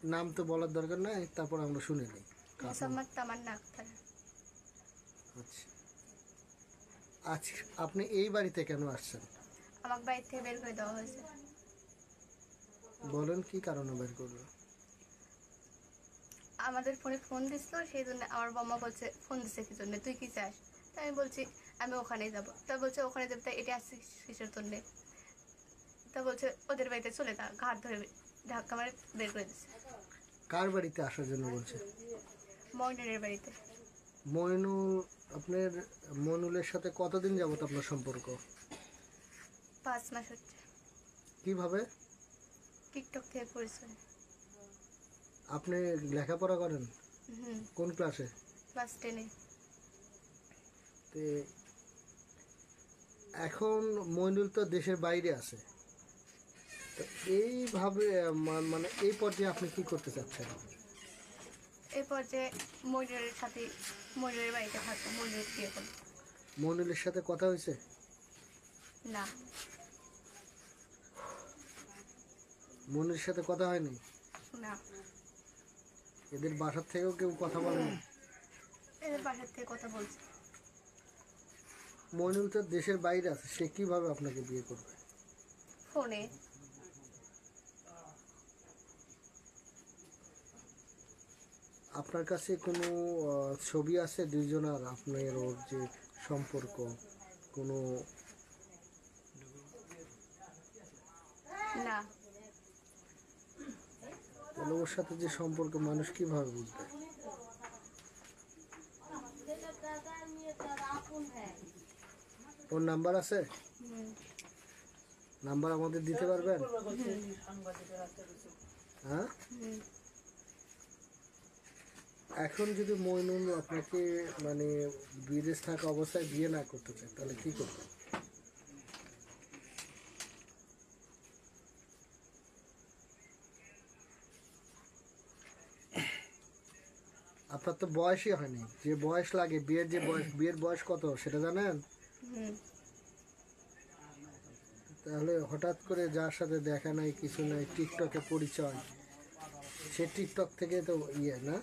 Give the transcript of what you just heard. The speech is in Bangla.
নাম তো বলার দরকার নাই, তারপর আমরা শুনে নিই। মোসাম্মদ তামান্না আক্তার। আচ্ছা, আজ আপনি এই বাড়িতে কেন আসছেন? আমাকে বাড়ি থেকে বের করে দেওয়া হয়েছে। বলেন কি কারণে বের করলো? আমাদের ফোনে ফোন দিছিল, সেই জন্য আমার বম্মা বলছে ফোন দিছে কি জন্য, তুই কি চাস? তাই আমি বলছি আমি ওখানেই যাবো। তা বলছে ওখানে যাবে, তাই এটা আসছিস কিসের জন্যে? তা বলছে ওদের বাড়িতে চলে যা, ঘাট ধরে ধাক্কা মারে বের করে দিচ্ছে। কার বাড়িতে আসার জন্য বলছে? মইনুলের বাড়িতে। মইনুল, আপনার মইনুলের সাথে কতদিন যাবত আপনার সম্পর্ক? 5 মাস হচ্ছে। কিভাবে? টিকটক থেকে পরিচয়। আপনি লেখাপড়া করেন? কোন ক্লাসে? ক্লাস 10-এ। তে এখন মইনুল তো দেশের বাইরে আছে, তো এইভাবে মানে এই পর্যায়ে আপনি কি করতে চাচ্ছেন? এরপর যে মইনুলের সাথে, মইনুলের বাড়িতে থাকবো, মইনুলের বিয়ে করবো। মইনুলের সাথে কথা হয়েছে? না। মইনুলের সাথে কথা হয়নি? না। এদের বাসার থেকেও কেউ কথা বলেনি? এদের বাসার থেকে কথা বলছে। মইনুল তো দেশের বাইরে আছে, সে কিভাবে আপনাকে বিয়ে করবে? ফোনে। আপনার কাছে কোনো ছবি আছে দুইজনের, আপনার ওর যে সম্পর্ক কোনো? না। তাহলে ওর সাথে যে সম্পর্ক মানুষ কিভাবে বুঝবে? ওর নাম্বার আছে? নাম্বার আমাদের দিতে পারবেন? হ্যাঁ, এখন যদি মইনুল আপনাকে মানে বিদেশ থাকা অবস্থায় বিয়ে না করতে চায়, তাহলে কি করবেন? আপনার তো বয়সই হয়নি, যে বয়স লাগে বিয়ের, যে বয়স, বিয়ের বয়স কত সেটা জানেন? তাহলে হঠাৎ করে যার সাথে দেখা নাই কিছু নাই, টিকটকে পরিচয়, সে টিকটক থেকে তো ইয়ে না।